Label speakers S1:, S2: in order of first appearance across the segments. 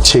S1: 6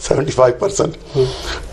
S1: 75%।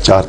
S1: 4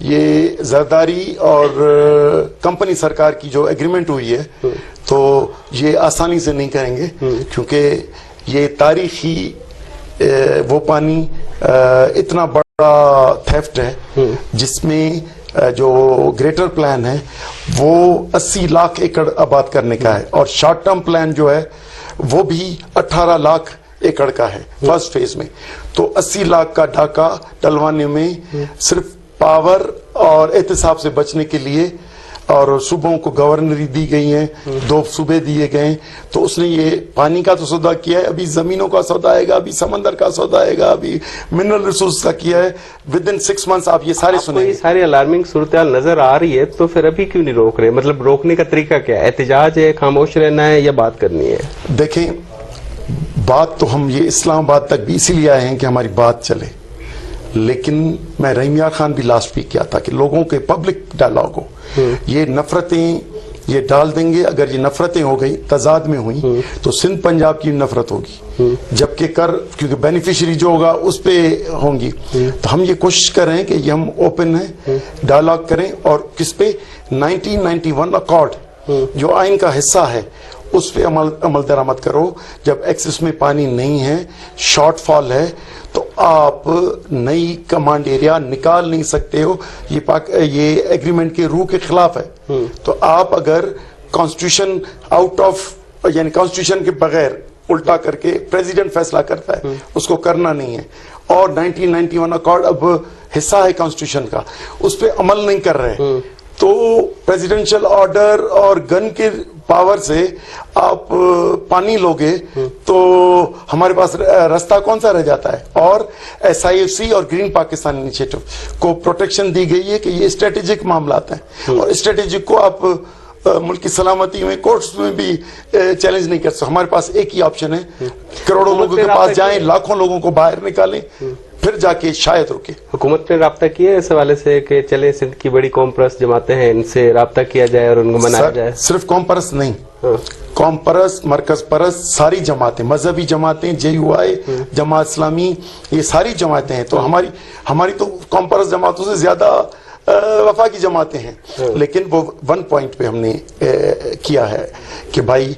S1: یہ زرداری اور کمپنی سرکار کی جو ایگریمنٹ ہوئی ہے تو یہ آسانی سے نہیں کریں گے، کیونکہ یہ تاریخی وہ پانی اتنا بڑا تھیفٹ ہے جس میں جو گریٹر پلان ہے وہ 80 لاکھ ایکڑ آباد کرنے کا ہے، اور شارٹ ٹرم پلان جو ہے وہ بھی 18 لاکھ ایکڑ کا ہے فرسٹ فیز میں. تو 80 لاکھ کا ڈھاکہ ڈلوانے میں صرف پاور اور احتساب سے بچنے کے لیے، اور صوبوں کو گورنری دی گئی ہیں، 2 صوبے دیے گئے ہیں، تو اس نے یہ پانی کا تو سودا کیا ہے، ابھی زمینوں کا سودا آئے گا، ابھی سمندر کا سودا آئے گا، ابھی منرل ریسورس کا کیا ہے. ود ان 6 months آپ یہ سارے سنیں گے.
S2: یہ ساری الارمنگ صورتحال نظر آ رہی ہے، تو پھر ابھی کیوں نہیں روک رہے؟ مطلب روکنے کا طریقہ کیا ہے؟ احتجاج ہے، خاموش رہنا ہے، یا بات کرنی ہے؟
S1: دیکھیں، بات تو ہم یہ اسلام آباد تک بھی اسی لیے آئے ہیں کہ ہماری بات چلے، لیکن میں رحیم یار خان بھی لاسٹ ویک کیا تھا کہ لوگوں کے پبلک ڈائلاگ ہو. یہ نفرتیں یہ ڈال دیں گے، اگر یہ نفرتیں ہو گئی تضاد میں ہوئی تو سندھ پنجاب کی نفرت ہوگی، جبکہ کیونکہ بینیفیشری جو ہوگا اس پہ ہوں گی. تو ہم یہ کوشش کر رہے ہیں کہ یہ ہم اوپن ہیں، ڈائلاگ کریں، اور کس پہ 1991 اکارڈ جو آئین کا حصہ ہے اس پہ عمل درآمد کرو. جب ایکسس میں پانی نہیں ہے، شارٹ فال ہے، تو آپ نئی کمانڈ ایریا نکال نہیں سکتے ہو. یہ ایگریمنٹ کے روح کے خلاف ہے. تو آپ اگر کانسٹیٹیوشن آؤٹ آف یعنی کانسٹیٹیوشن کے بغیر الٹا کر کے پریزیڈنٹ فیصلہ کرتا ہے، اس کو کرنا نہیں ہے. اور 1991 اکارڈ اب حصہ ہے کانسٹیٹیوشن کا، اس پہ عمل نہیں کر رہے. تو پریزیڈنشل آرڈر اور گن کے پاور سے آپ پانی لوگے تو ہمارے پاس راستہ کون سا رہ جاتا ہے. اور SIFC اور گرین پاکستان انیشیٹو کو پروٹیکشن دی گئی ہے کہ یہ اسٹریٹجک معاملات ہیں، اور اسٹریٹجک کو آپ ملک کی سلامتی میں کورٹس میں بھی چیلنج نہیں کر سکتے. ہمارے پاس ایک ہی آپشن ہے، کروڑوں لوگوں کے پاس جائیں، لاکھوں لوگوں کو باہر نکالیں، پھر جا کے شاید رکے.
S2: حکومت نے رابطہ کیا ہے اس حوالے سے کہ چلے سندھ کی بڑی قوم پرست جماعتیں ہیں، ان سے رابطہ کیا جائے اور ان کو منایا جائے؟
S1: صرف قوم پرست نہیں، قوم پرست، مرکز پرست، ساری جماعتیں، مذہبی جماعتیں، JUI، جماعت اسلامی، یہ ساری جماعتیں ہیں. تو ہماری تو قوم پرست جماعتوں سے زیادہ وفاقی جماعتیں ہیں. لیکن وہ 1 پوائنٹ پہ ہم نے کیا ہے کہ بھائی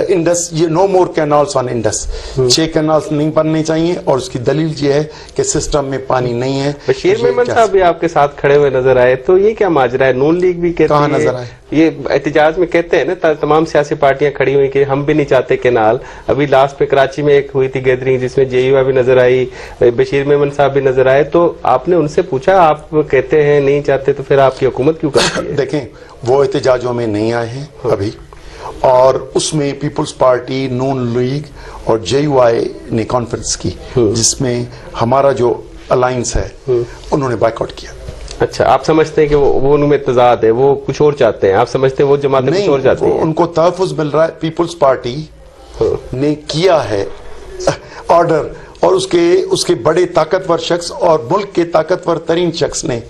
S1: انڈس، یہ نو مور کینالس آن انڈس، 6 کینالس نہیں بننے چاہیے. اور اس کی دلیل یہ ہے کہ سسٹم میں پانی نہیں ہے.
S2: بشیر میمن صاحب بھی آپ کے ساتھ کھڑے ہوئے نظر آئے، تو یہ کیا ماجرا ہے؟ نون لیگ بھی کہتی ہے،
S1: کہاں نظر آئے؟
S2: یہ احتجاج میں کہتے ہیں نا، تمام سیاسی پارٹیاں کھڑی ہوئی کہ ہم بھی نہیں چاہتے کینال. ابھی لاسٹ پہ کراچی میں ایک ہوئی تھی گیدرنگ جس میں JUI بھی نظر آئی، بشیر میمن صاحب بھی نظر آئے. تو آپ نے ان سے پوچھا، آپ کہتے ہیں نہیں چاہتے تو پھر آپ کی حکومت کیوں کرتی ہے؟
S1: دیکھیں، وہ احتجاجوں میں نہیں آئے ہیں ابھی، اور اس میں پیپلز پارٹی، نون لیگ اور JUI نے کانفرنس کی جس میں ہمارا جو الائنس ہے انہوں نے بائیکاٹ کیا.
S2: اچھا، آپ سمجھتے ہیں کہ وہ ان میں تضاد ہے، وہ کچھ اور چاہتے ہیں؟ آپ سمجھتے ہیں وہ جماعتیں کچھ اور چاہتی ہیں؟
S1: ان کو تحفظ مل رہا ہے. پیپلز پارٹی نے کیا ہے آرڈر، اور اس کے بڑے طاقتور شخص اور ملک کے طاقتور ترین شخص نے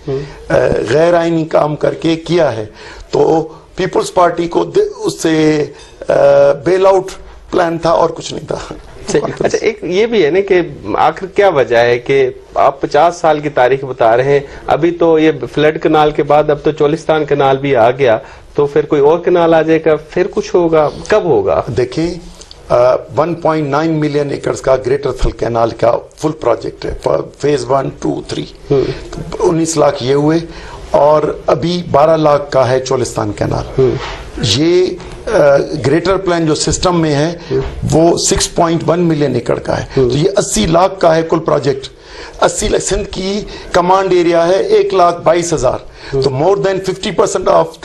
S1: غیر آئینی کام کر کے کیا ہے. تو پیپلز پارٹی کو اس سے بیل آؤٹ پلان تھا اور کچھ نہیں تھا.
S2: اچھا، ایک یہ بھی ہے نا کہ آخر کیا وجہ ہے کہ آپ 50 سال کی تاریخ بتا رہے ہیں، ابھی تو یہ فلڈ کنال کے بعد اب تو چولستان کنال بھی آ گیا، تو پھر کوئی اور کنال آ جائے گا، پھر کچھ ہوگا، کب ہوگا؟
S1: دیکھیں، 1.9 ملین ایکڑز کا گریٹر تھل کینال کا فل پروجیکٹ ہے، فیز 1 2 3 19 لاکھ یہ ہوئے، اور ابھی 12 لاکھ کا ہے چولستان کینال. یہ گریٹر پلان جو سسٹم میں ہے وہ 6.1 ملین ایکڑ کا ہے. تو یہ 80 لاکھ کا ہے کل پروجیکٹ. 80 لاکھ سندھ کی کمانڈ ایریا ہے 1,22,000، تو مور دین 50% آف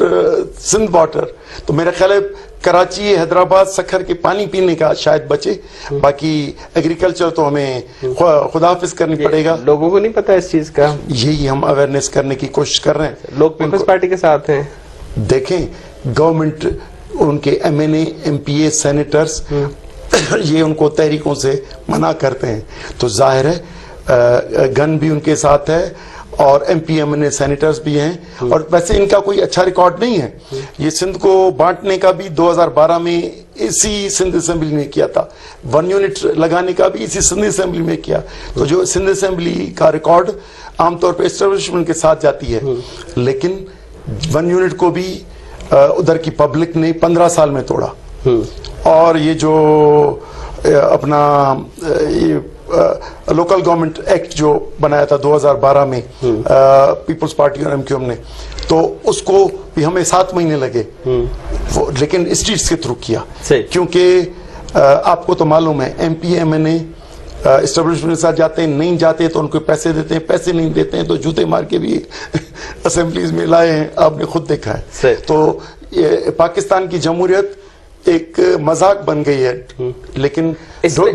S1: سندھ واٹر. تو میرا خیال ہے کراچی، حیدرآباد، سکھر کے پانی پینے کا شاید بچے، باقی ایگریکلچر تو ہمیں خدا حافظ کرنی پڑے گا.
S2: لوگوں کو نہیں پتا اس چیز کا،
S1: یہی ہم اویئرنیس کرنے کی کوشش کر رہے ہیں.
S2: لوگ پیپلز پارٹی کے ساتھ ہیں.
S1: دیکھیں، گورنمنٹ، ان کے MNA MPA سینیٹرز یہ ان کو تحریکوں سے منع کرتے ہیں، تو ظاہر ہے گن بھی ان کے ساتھ ہے اور ایم پی ایم این اے سینیٹرز بھی ہیں, اور ویسے ان کا کوئی اچھا ریکارڈ نہیں ہے. یہ سندھ کو بانٹنے کا بھی 2012 میں اسی سندھ اسمبلی نے کیا تھا, 1 یونٹ لگانے کا بھی اسی سندھ اسمبلی میں کیا. تو جو سندھ اسمبلی کا ریکارڈ عام طور پہ اسٹیبلشمنٹ کے ساتھ جاتی ہے, لیکن 1 یونٹ کو بھی ادھر کی پبلک نے 15 سال میں توڑا. اور یہ جو اپنا لوکل گورنمنٹ ایکٹ جو بنایا تھا 2012 میں پیپلز پارٹی اور ایم کیو ایم نے, تو اس کو بھی ہمیں 7 مہینے لگے, لیکن اسٹریٹس کے تھرو کیا. کیونکہ آپ کو تو معلوم ہے ایم پی ایم این اے اسٹیبلشمنٹ کے ساتھ جاتے ہیں, نہیں جاتے تو ان کو پیسے دیتے ہیں, پیسے نہیں دیتے ہیں تو جوتے مار کے بھی اسمبلیز میں لائے ہیں, آپ نے خود دیکھا ہے. تو پاکستان کی جمہوریت ایک مذاق بن گئی ہے, لیکن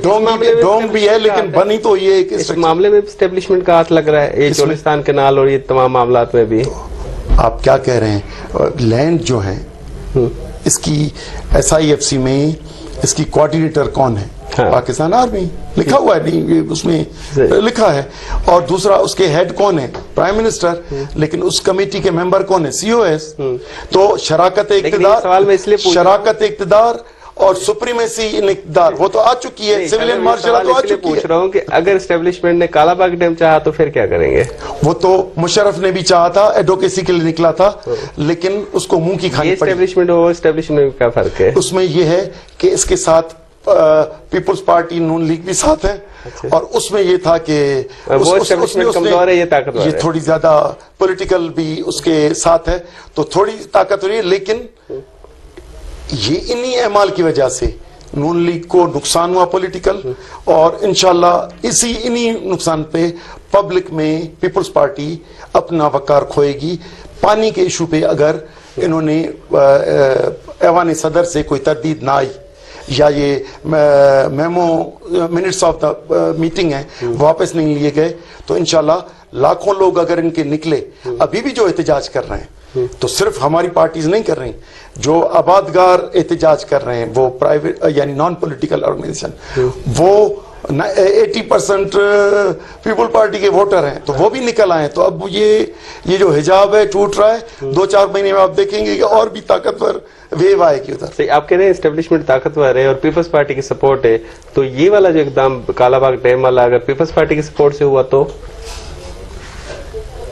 S1: ڈوم بھی ہے, لیکن بنی تو یہ
S2: اس معاملے میں اسٹیبلشمنٹ کا ہاتھ لگ رہا ہے, یہ چولستان کینال اور یہ تمام معاملات میں بھی.
S1: آپ کیا کہہ رہے ہیں, لینڈ جو ہے اس کی ایس آئی ایف سی میں اس کی کوآرڈینیٹر کون ہے؟ پاکستان آرمی لکھا ہوا ہے, نہیں اس میں لکھا ہے. اور دوسرا اس کے ہیڈ کون ہے؟ Prime minister. لیکن اس کمیٹی کے ممبر کون ہے؟ سی او ایس. تو شراکت اقتدار اور سپریمیسی ان اقتدار وہ تو آ چکی ہے, سویلین مارشل تو آ چکی ہے.
S2: پوچھ رہا ہوں کہ اگر اسٹیبلشمنٹ نے کالا باغ ڈیم چاہا تو پھر کیا کریں گے؟
S1: وہ تو مشرف نے بھی چاہا تھا, ایڈوکیسی کے لیے نکلا تھا, لیکن اس کو منہ کی کھانی پڑی.
S2: اسٹیبلشمنٹ اور اسٹیبلشمنٹ میں کیا فرق ہے؟
S1: اس میں یہ ہے کہ اس کے ساتھ پیپلز پارٹی نون لیگ بھی ساتھ ہے, اور اس میں یہ تھا کہ یہ تھوڑی زیادہ پولیٹیکل بھی اس کے ساتھ ہے, تو تھوڑی طاقت رہی ہے. لیکن یہ انہی اعمال کی وجہ سے نون لیگ کو نقصان ہوا پولیٹیکل, اور انشاءاللہ انہی نقصان پہ پبلک میں پیپلز پارٹی اپنا وقار کھوئے گی. پانی کے ایشو پہ اگر انہوں نے ایوان صدر سے کوئی تردید نہ آئی, یا یہ memo minutes of the meeting ہے واپس نہیں لیے گئے, تو انشاءاللہ لاکھوں لوگ اگر ان کے نکلے, ابھی بھی جو احتجاج کر رہے ہیں تو صرف ہماری پارٹیز نہیں کر رہی, جو آبادگار احتجاج کر رہے ہیں وہ پرائیویٹ یعنی نان پولیٹیکل آرگنائزیشن, وہ 80% پیپل پارٹی کے ووٹر ہیں, تو وہ بھی نکل آئے. تو اب یہ جو حجاب ہے ٹوٹ رہا ہے, 2-4 مہینے میں آپ دیکھیں گے کہ اور بھی طاقتور ویو آئے گی ادھر.
S2: آپ کہہ رہے ہیں اسٹیبلشمنٹ طاقتور ہے اور پیپلز پارٹی کی سپورٹ ہے, تو یہ والا جو اقدام کالا باغ ڈیم والا اگر پیپلز پارٹی کی سپورٹ سے ہوا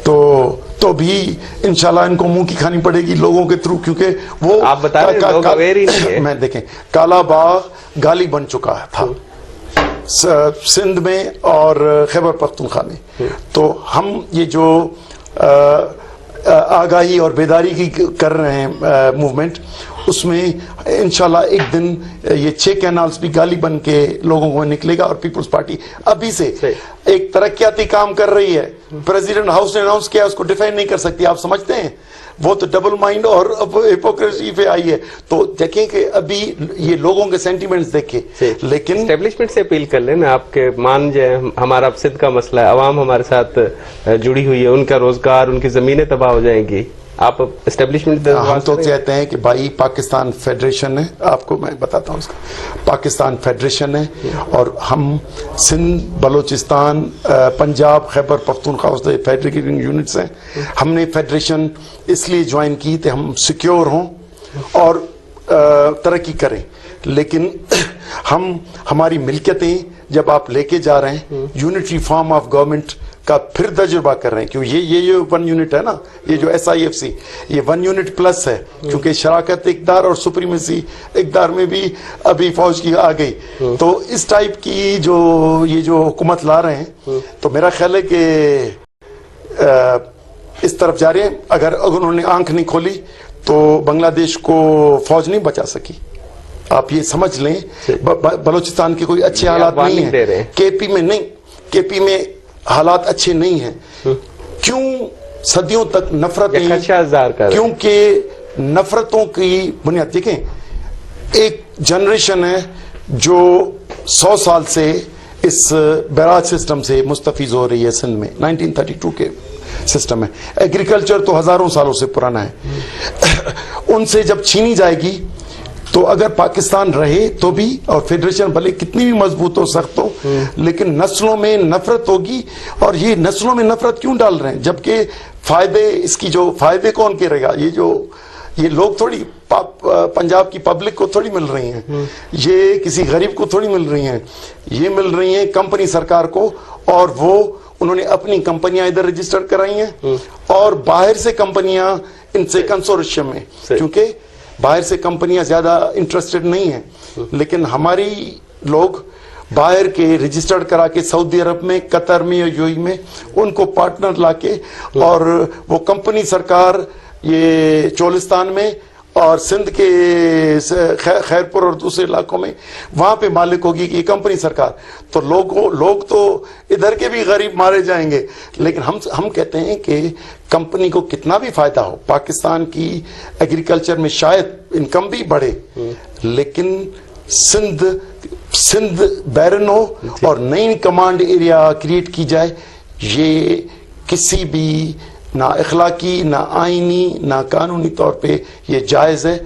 S1: تو بھی انشاءاللہ ان کو منہ کی کھانی پڑے گی لوگوں کے تھرو, کیونکہ وہ
S2: آپ بتا رہے ہیں لوگ اویئر ہی نہیں ہے.
S1: میں دیکھیں کالا باغ گالی بن چکا تھا سندھ میں اور خیبر پختونخوا میں, تو ہم یہ جو آگاہی اور بیداری کی کر رہے ہیں موومنٹ, اس میں انشاءاللہ ایک دن یہ 6 کینالز بھی گالی بن کے لوگوں کو نکلے گا. اور پیپلز پارٹی ابھی سے ایک ترقیاتی کام کر رہی ہے, پریزیڈنٹ ہاؤس نے اناؤنس کیا, اس کو ڈیفینڈ نہیں کر سکتی. آپ سمجھتے ہیں وہ تو ڈبل مائنڈ اور ہپوکریسی پہ آئی ہے. تو دیکھیں کہ ابھی یہ لوگوں کے سینٹیمنٹس دیکھیں, لیکن
S2: اسٹیبلشمنٹ سے اپیل کر لیں نا, آپ کے مان جائے ہمارا سندھ کا مسئلہ ہے, عوام ہمارے ساتھ جڑی ہوئی ہے, ان کا روزگار ان کی زمینیں تباہ ہو جائیں گی. آپ اسٹیبلشمنٹ
S1: ہم تو کہتے ہیں کہ بھائی پاکستان فیڈریشن ہے, آپ کو میں بتاتا ہوں اس کا, پاکستان فیڈریشن ہے, اور ہم سندھ, بلوچستان, پنجاب, خیبر پختونخوا فیڈریٹنگ یونٹس ہیں. ہم نے فیڈریشن اس لیے جوائن کی کہ ہم سیکیور ہوں اور ترقی کریں, لیکن ہماری ملکیتیں جب آپ لے کے جا رہے ہیں یونٹری فارم آف گورنمنٹ کا پھر تجربہ کر رہے ہیں, کیوں یہ 1 یونٹ ہے نا, یہ جو ایس آئی ایف سی یہ 1 یونٹ پلس ہے, کیونکہ شراکت اقتدار اور سپریمیسی اقتدار میں بھی ابھی فوج کی آ گئی. تو اس ٹائپ کی یہ جو حکومت لا رہے ہیں, تو میرا خیال ہے کہ اس طرف جا رہے ہیں. اگر انہوں نے آنکھ نہیں کھولی تو بنگلہ دیش کو فوج نہیں بچا سکی. آپ یہ سمجھ لیں, بلوچستان کے کوئی اچھے حالات نہیں ہیں, کے پی میں نہیں, کے پی میں حالات اچھے نہیں ہیں. کیوں صدیوں تک نفرتیں, کیونکہ نفرتوں کی بنیاد دیکھیں, ایک جنریشن ہے جو 100 سال سے اس بیراج سسٹم سے مستفیض ہو رہی ہے سندھ میں, 1932 کے سسٹم ہے. ایگریکلچر تو ہزاروں سالوں سے پرانا ہے. ان سے جب چھینی جائے گی تو اگر پاکستان رہے تو بھی, اور فیڈریشن بھلے کتنی بھی مضبوط ہو, سخت ہو, لیکن نسلوں میں نفرت ہوگی. اور یہ نسلوں میں نفرت کیوں ڈال رہے ہیں جبکہ فائدے, اس کی جو فائدے کون کرے گا؟ یہ لوگ تھوڑی پنجاب کی پبلک کو تھوڑی مل رہی ہیں, یہ کسی غریب کو تھوڑی مل رہی ہیں, یہ مل رہی ہیں کمپنی سرکار کو. اور وہ انہوں نے اپنی کمپنیاں ادھر رجسٹر کرائی ہیں, اور باہر سے کمپنیاں ان سے کنسورشیم میں, کیونکہ باہر سے کمپنیاں زیادہ انٹرسٹڈ نہیں ہیں, لیکن ہماری لوگ باہر کے رجسٹرڈ کرا کے سعودی عرب میں, قطر میں یا یو ای میں ان کو پارٹنر لا کے, اور وہ کمپنی سرکار یہ چولستان میں اور سندھ کے خیرپور اور دوسرے علاقوں میں وہاں پہ مالک ہوگی کہ یہ کمپنی سرکار. تو لوگ تو ادھر کے بھی غریب مارے جائیں گے, لیکن ہم کہتے ہیں کہ کمپنی کو کتنا بھی فائدہ ہو, پاکستان کی ایگریکلچر میں شاید انکم بھی بڑھے, لیکن سندھ بیرن ہو اور نئی کمانڈ ایریا کریٹ کی جائے, یہ کسی بھی نہ اخلاقی, نہ آئینی, نہ قانونی طور پہ یہ جائز ہے.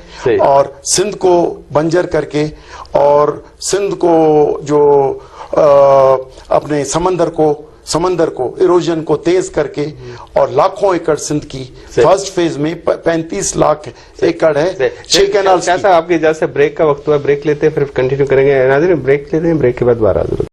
S1: اور سندھ کو بنجر کر کے, اور سندھ کو جو اپنے سمندر کو ایروجن کو تیز کر کے, اور لاکھوں ایکڑ سندھ کی فرسٹ فیز میں 35 لاکھ ایکڑ ہے 6 کینال.
S2: آپ کی اجازت سے بریک کا وقت ہوا, بریک لیتے ہیں پھر کنٹینیو کریں گے. ناظرین بریک لیتے ہیں, بریک کے بعد دوبارہ حاضر.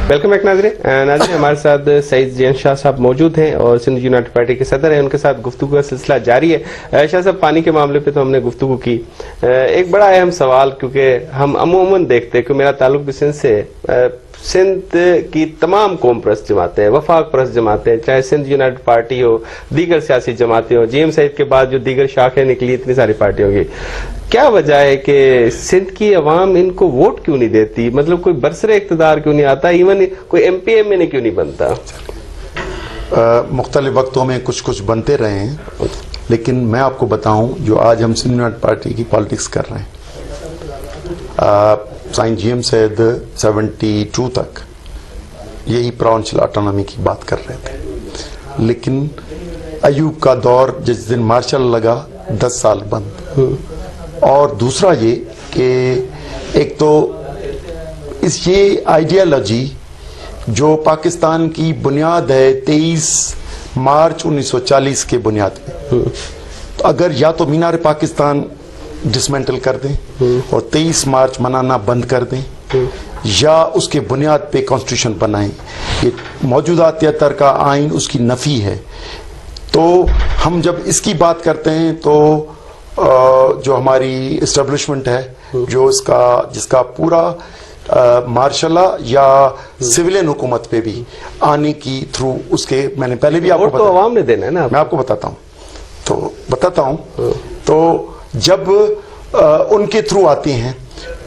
S2: ویلکم بیک ناظرین. ہمارے ساتھ سعید زین شاہ صاحب موجود ہیں اور سندھ یونائٹڈ پارٹی کے صدر ہیں. ان کے ساتھ گفتگو کا سلسلہ جاری ہے. شاہ صاحب, پانی کے معاملے پہ تو ہم نے گفتگو کی. ایک بڑا اہم سوال, کیونکہ ہم عموماً دیکھتے ہیں کہ میرا تعلق بھی سندھ سے, سندھ کی تمام قوم پرست جماعتیں, وفاق پرست جماعتیں, چاہے سندھ یونائٹڈ پارٹی ہو, دیگر سیاسی جماعتیں ہو, جی ایم سعید کے بعد جو دیگر شاخیں نکلی, اتنی ساری پارٹیوں کی, کیا وجہ ہے کہ سندھ کی عوام ان کو ووٹ کیوں نہیں دیتی؟ مطلب کوئی برسر اقتدار کیوں نہیں آتا, ایون کوئی ایم پی ایم اے کیوں نہیں بنتا؟
S1: مختلف وقتوں میں کچھ بنتے رہے ہیں, لیکن میں آپ کو بتاؤں جو آج ہم سندھ یونائٹڈ پارٹی کی پالیٹکس کر رہے ہیں, سائن جی ایم سید 72 تک یہی پراونشل آٹونومی کی بات کر رہے تھے, لیکن ایوب کا دور جس دن مارشل لگا 10 سال بند. اور دوسرا یہ کہ ایک تو یہ آئیڈیالوجی جو پاکستان کی بنیاد ہے 23 مارچ 1940 کے بنیاد پہ, تو اگر یا تو مینار پاکستان ڈسمنٹل کر دیں اور 23 مارچ منانا بند کر دیں, یا اس کے بنیاد پہ کانسٹیٹیوشن بنائیں. یہ موجودہ 73 کا آئین اس کی نفی ہے. تو ہم جب اس کی بات کرتے ہیں تو جو ہماری اسٹیبلشمنٹ ہے, جو جس کا پورا مارشلہ یا سویلین حکومت پہ بھی آنے کی تھرو اس کے, میں نے پہلے بھی آپ کو بتایا,
S2: عوام نے دینا ہے نا,
S1: میں آپ کو بتاتا ہوں. تو جب ان کے تھرو آتی ہیں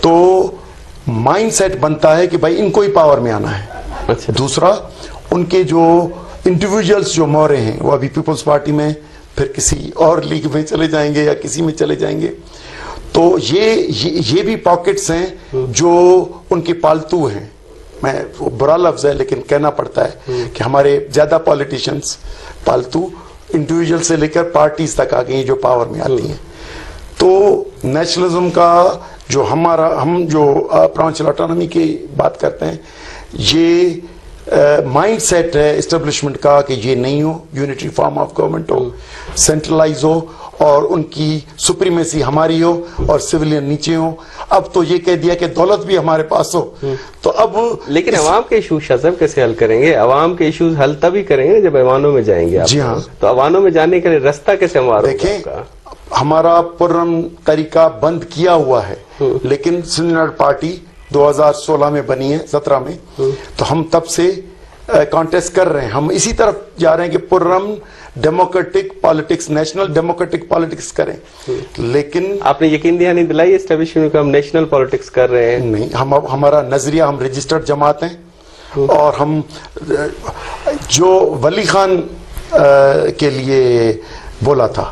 S1: تو مائنڈ سیٹ بنتا ہے کہ بھائی ان کو ہی پاور میں آنا ہے. دوسرا, ان کے جو انڈیویجولز جو مورے ہیں وہ ابھی پیپلز پارٹی میں, پھر کسی اور لیگ میں چلے جائیں گے یا کسی میں چلے جائیں گے. تو یہ بھی پاکٹس ہیں جو ان کے پالتو ہیں. میں برا لفظ ہے لیکن کہنا پڑتا ہے کہ ہمارے زیادہ پالیٹیشنز پالتو انڈیویجول سے لے کر پارٹیز تک آ گئی جو پاور میں آتی ہیں. تو نیشنلزم کا جو ہم جو پراونشل آٹونومی کی بات کرتے ہیں, یہ مائنڈ سیٹ ہے اسٹیبلشمنٹ کا کہ یہ نہیں ہو, یونٹری فارم آف گورنمنٹ ہو, سینٹرلائز ہو, اور ان کی سپریمیسی ہماری ہو اور سویلین نیچے ہو. اب تو یہ کہہ دیا کہ دولت بھی ہمارے پاس ہو. تو اب
S2: لیکن عوام کے ایشوز شاذب کیسے حل کریں گے؟ عوام کے ایشوز حل تبھی کریں گے جب ایوانوں میں جائیں گے.
S1: جی ہاں,
S2: تو ایوانوں میں جانے کے لیے راستہ کیسے ہمارا
S1: دیکھیں, ہمارا پرم طریقہ بند کیا ہوا ہے, لیکن سندھ یونائٹڈ پارٹی 2016 میں بنی ہے, 17 میں, تو ہم تب سے کانٹیسٹ کر رہے ہیں. ہم اسی طرف جا رہے ہیں کہ پرم democratic politics, national democratic politics کریں. لیکن
S2: آپ نے یقین دہانی دلائی اسٹیبلشمنٹ کو ہم نیشنل پالیٹکس کر رہے ہیں؟
S1: نہیں, ہمارا نظریہ, ہم رجسٹرڈ جماعت ہیں, اور ہم جو ولی خان کے لیے بولا تھا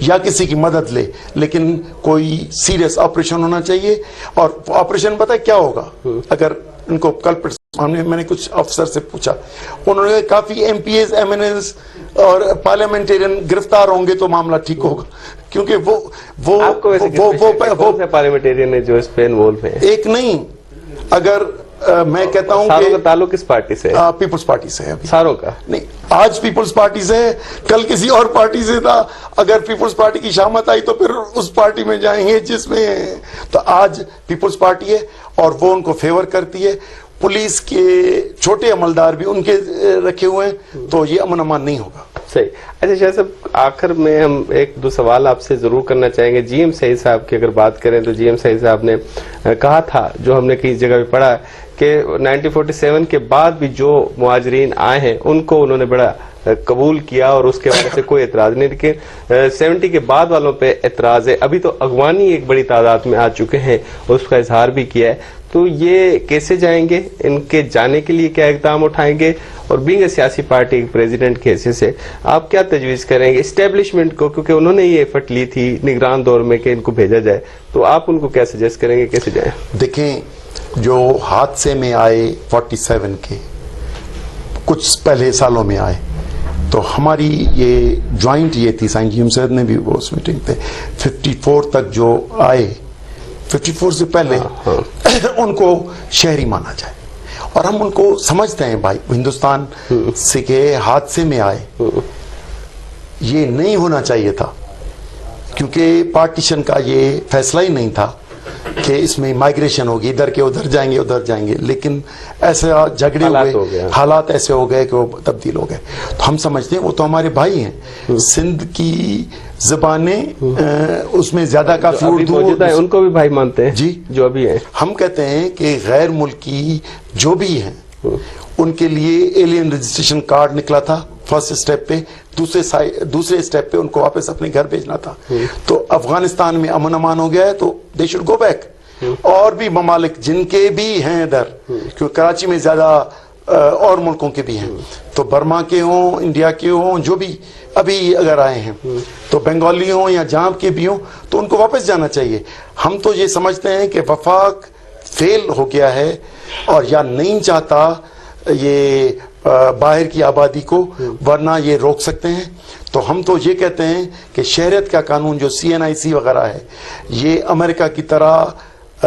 S1: یا کسی کی مدد لے, لیکن کوئی سیریس آپریشن ہونا چاہیے. اور آپریشن پتہ ہے کیا ہوگا اگر ان کو کلپٹ, میں نے کچھ افسر سے پوچھا, انہوں نے کافی MPs, MNAs اور پارلیمنٹیرین گرفتار ہوں گے تو معاملہ ٹھیک ہوگا, کیونکہ وہ
S2: پارلیمنٹیرین ہے جو اس پہ انوالو ہیں.
S1: ایک نہیں, اگر میں کہتا ہوں
S2: ساروں کا تعلق کس پارٹی سے ہے؟
S1: پیپلز پارٹی سے ہے.
S2: ساروں کا
S1: نہیں, آج پیپلز پارٹی سے ہے, کل کسی اور پارٹی سے تھا. اگر پیپلز پارٹی کی شامت آئی تو پھر اس پارٹی میں جائیں گے جس میں, تو آج پیپلز پارٹی ہے اور وہ ان کو فیور کرتی ہے. پولیس کے چھوٹے عملدار بھی ان کے رکھے ہوئے ہیں, تو یہ امن امان نہیں ہوگا.
S2: صحیح. اچھا شاہ صاحب, آخر میں ہم ایک دو سوال آپ سے ضرور کرنا چاہیں گے. جی ایم سعید صاحب کی اگر بات کریں تو جی ایم سعید صاحب نے کہا تھا, جو ہم نے کئی جگہ بھی پڑھا, کہ 1947 کے بعد بھی جو مہاجرین آئے ہیں ان کو انہوں نے بڑا قبول کیا اور اس کے وجہ سے کوئی اعتراض نہیں, لیکن 70 کے بعد والوں پہ اعتراض ہے. ابھی تو اغوانی ایک بڑی تعداد میں آ چکے ہیں, اس کا اظہار بھی کیا ہے. تو یہ کیسے جائیں گے, ان کے جانے کے لیے کیا اقدام اٹھائیں گے, اور بینگ اے سیاسی پارٹی پریزیڈنٹ کے حیثیت سے آپ کیا تجویز کریں گے اسٹیبلشمنٹ کو, کیونکہ انہوں نے یہ ایفرٹ لی تھی نگران دور میں کہ ان کو بھیجا جائے, تو آپ ان کو کیا سجیسٹ کریں گے, کیسے جائیں؟
S1: دیکھیں, جو حادثے میں آئے 47 کے کچھ پہلے سالوں میں آئے, تو ہماری یہ جوائنٹ یہ تھی, سائن جی ایم صاحب نے بھی وہ اس میٹنگ پہ 54 تک جو آئے, 54 سے پہلے ان کو شہری مانا جائے. اور ہم ان کو سمجھتے ہیں بھائی, ہندوستان سے کے حادثے میں آئے, یہ نہیں ہونا چاہیے تھا, کیونکہ پارٹیشن کا یہ فیصلہ ہی نہیں تھا کہ اس میں مائگریشن ہوگی, ادھر کے ادھر جائیں گے ادھر جائیں گے, لیکن ایسا جھگڑے ہوئے, حالات ایسے ہو گئے کہ وہ تبدیل ہو گئے. تو ہم سمجھتے ہیں وہ تو ہمارے بھائی ہیں, سندھ کی زبانیں اس میں زیادہ کافی اردو
S2: ہے, ان کو بھی بھائی مانتے ہیں
S1: جی,
S2: جو ابھی ہیں. ہم
S1: کہتے ہیں کہ غیر ملکی جو بھی ہیں ان کے لیے ایلین رجسٹریشن کارڈ نکلا تھا فرسٹ اسٹیپ پہ, دوسرے اسٹیپ پہ ان کو واپس اپنے گھر بھیجنا تھا. تو افغانستان میں امن امان ہو گیا ہے تو دے شوڈ گو بیک. اور بھی ممالک جن کے بھی ہیں ادھر, کیونکہ کراچی میں زیادہ اور ملکوں کے بھی ہیں, تو برما کے ہوں, انڈیا کے ہوں, جو بھی ابھی اگر آئے ہیں, تو بنگالی ہوں یا جہاں کے بھی ہوں, تو ان کو واپس جانا چاہیے. ہم تو یہ سمجھتے ہیں کہ وفاق فیل ہو گیا ہے اور یا نہیں چاہتا یہ باہر کی آبادی کو, ورنہ یہ روک سکتے ہیں. تو ہم تو یہ کہتے ہیں کہ شہریت کا قانون جو CNIC وغیرہ ہے, یہ امریکہ کی طرح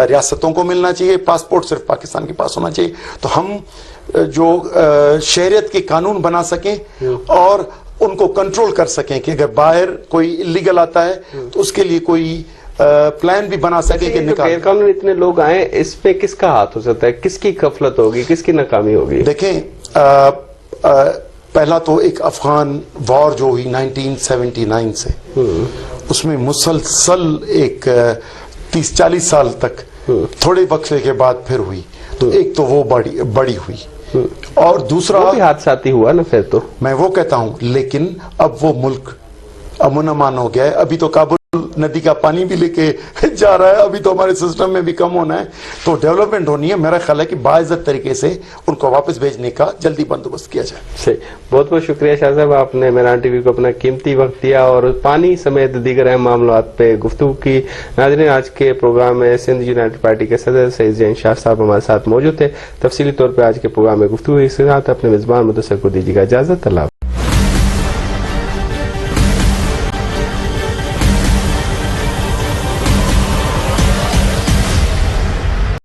S1: ریاستوں کو ملنا چاہیے, پاسپورٹ صرف پاکستان کے پاس ہونا چاہیے. تو ہم جو شہریت کے قانون بنا سکیں اور ان کو کنٹرول کر سکیں کہ اگر باہر کوئی اللیگل آتا ہے تو اس کے لیے کوئی پلان بھی بنا سکے کہ
S2: غیر قانونی اتنے لوگ آئیں, اس پہ کس کا ہاتھ ہو سکتا ہے, کس کی غفلت ہوگی, کس کی ناکامی ہوگی؟
S1: دیکھیں, پہلا تو ایک افغان وار جو ہوئی 1979 سے, اس میں مسلسل ایک 30-40 سال تک تھوڑے وقفے کے بعد پھر ہوئی, تو ایک تو وہ بڑی ہوئی, اور دوسرا
S2: بھی حادثاتی ہوا نا پھر. تو میں
S1: وہ کہتا ہوں, لیکن اب وہ ملک امن امان ہو گیا ہے. ابھی تو کابل ندی کا پانی بھی لے کے جا رہا ہے, ابھی تو ہمارے سسٹم میں بھی کم ہونا ہے, تو ڈیولپمنٹ ہونی ہے. میرا خیال ہے کہ باعزت طریقے سے ان کو واپس بھیجنے کا جلدی بندوبست کیا جائے.
S2: صحیح, بہت بہت شکریہ شاہ صاحب, آپ نے میران ٹی وی کو اپنا قیمتی وقت دیا اور پانی سمیت دیگر اہم معاملات پہ گفتگو کی. ناظرین, آج کے پروگرام میں سندھ یونائٹڈ پارٹی کے صدر سعید زین شاہ صاحب ہمارے ساتھ موجود تھے. تفصیلی طور پہ آج کے پروگرام میں گفتگو, اس کے ساتھ اپنے میزبان مدثر کو دیجیے گا اجازت. اللہ.